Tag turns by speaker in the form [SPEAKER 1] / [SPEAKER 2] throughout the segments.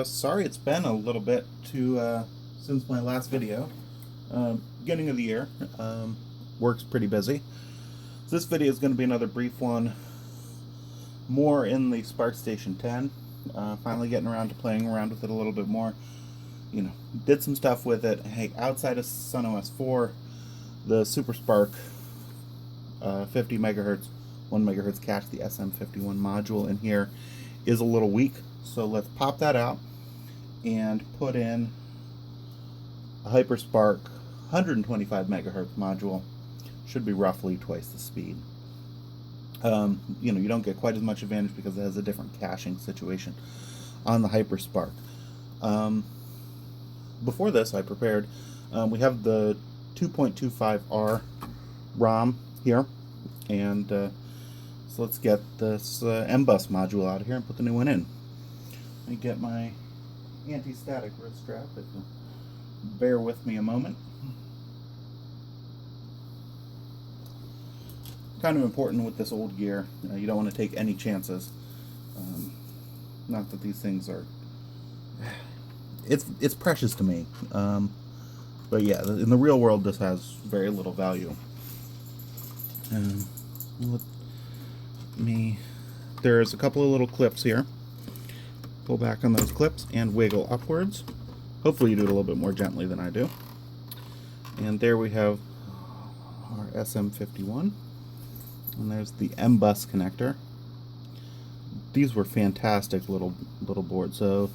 [SPEAKER 1] Sorry it's been a little bit since my last video. Beginning of the year. Work's pretty busy. So this video is going to be another brief one, more in the SPARCstation 10. Finally getting around to playing around with it a little bit more. You know, did some stuff with it. Hey, outside of SunOS 4, the SuperSPARC 50 megahertz, 1 megahertz cache, the SM51 module in here is a little weak. So let's pop that out and put in a HyperSPARC 125 megahertz module. Should be roughly twice the speed. You don't get quite as much advantage because it has a different caching situation on the HyperSPARC. Before this, I prepared, we have the 2.25R ROM here, and so let's get this MBus module out of here and put the new one in. Let me get my anti-static wrist strap, if you'll bear with me a moment. Kind of important with this old gear. You don't want to take any chances. Not that these things are... It's precious to me. But yeah, in the real world this has very little value. There's a couple of little clips here. Pull back on those clips and wiggle upwards. Hopefully you do it a little bit more gently than I do. And there we have our SM51. And there's the MBus connector. These were fantastic little boards. So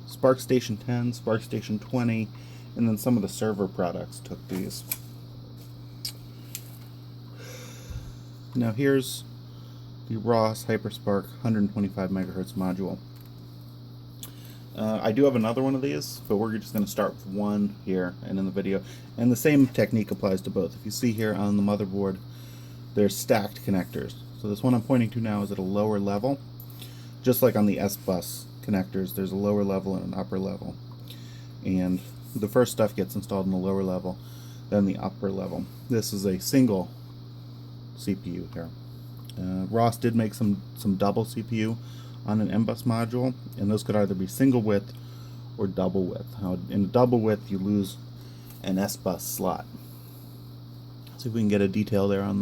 [SPEAKER 1] SPARCstation 10, SPARCstation 20, and then some of the server products took these. Now here's the Ross HyperSPARC 125 megahertz module. I do have another one of these, but we're just going to start with one here and in the video. And the same technique applies to both. If you see here on the motherboard, there's stacked connectors. So this one I'm pointing to now is at a lower level. Just like on the SBus connectors, there's a lower level and an upper level. And the first stuff gets installed in the lower level, then the upper level. This is a single CPU here. Ross did make some double CPU on an MBus module, and those could either be single width or double width. In a double width, you lose an SBus slot. See if we can get a detail there on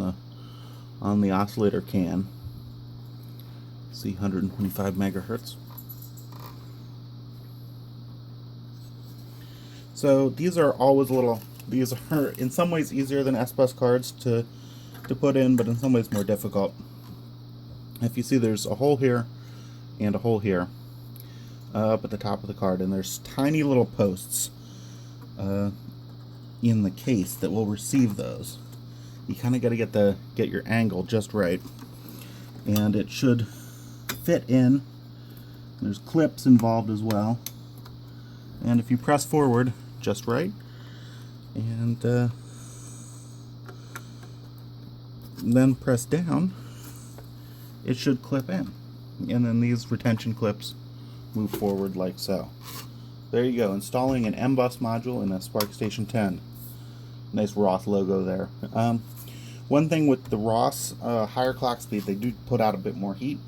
[SPEAKER 1] the oscillator can. See, 125 megahertz. So these are always these are in some ways easier than SBus cards to put in, but in some ways more difficult. If you see, there's a hole here and a hole here up at the top of the card, and there's tiny little posts in the case that will receive those. You kind of got to get your angle just right, and it should fit in. There's clips involved as well, and if you press forward just right and then press down, it should clip in. And then these retention clips move forward like so. There you go, installing an MBus module in a SPARCstation 10. Nice Ross logo there. One thing with the Ross, higher clock speed, they do put out a bit more heat.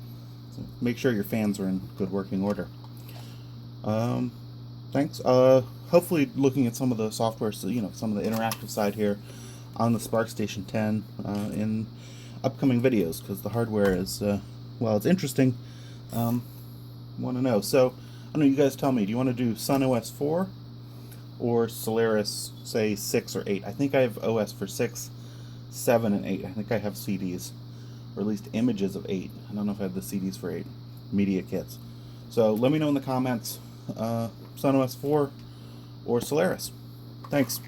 [SPEAKER 1] So make sure your fans are in good working order. Thanks. Hopefully looking at some of the software, so, some of the interactive side here on the SPARCstation 10 in upcoming videos, because the hardware is, well, it's interesting. Want to know. So, I don't know, you guys tell me, do you want to do SunOS 4 or Solaris, say, 6 or 8? I think I have OS for 6, 7, and 8. I think I have CDs, or at least images of 8. I don't know if I have the CDs for 8, media kits. So, let me know in the comments, SunOS 4 or Solaris. Thanks.